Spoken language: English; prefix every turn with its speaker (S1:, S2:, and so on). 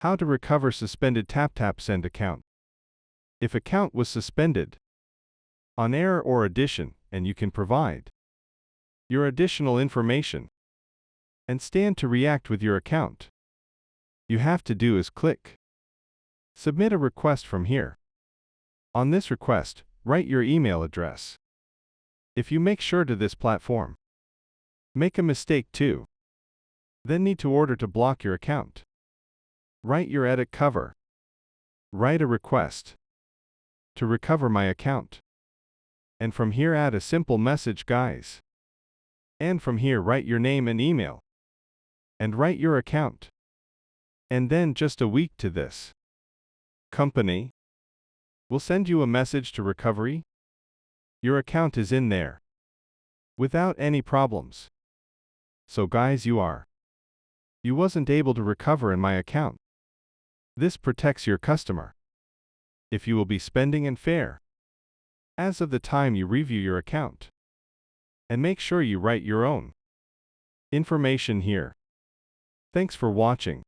S1: How to recover suspended TapTap Send account. If account was suspended on error or addition, and you can provide your additional information and stand to react with your account, you have to do is click Submit a request from here. On this request, write your email address. If you make sure to this platform, make a mistake too, then need to order to block your account. Write your edit cover. Write a request to recover my account. And from here add a simple message, guys. And from here write your name and email. And write your account. And then just a week to this company will send you a message to recovery. Your account is in there without any problems. So guys, you wasn't able to recover in my account. This protects your customer if you will be spending and fair as of the time you review your account. And make sure you write your own information here. Thanks for watching.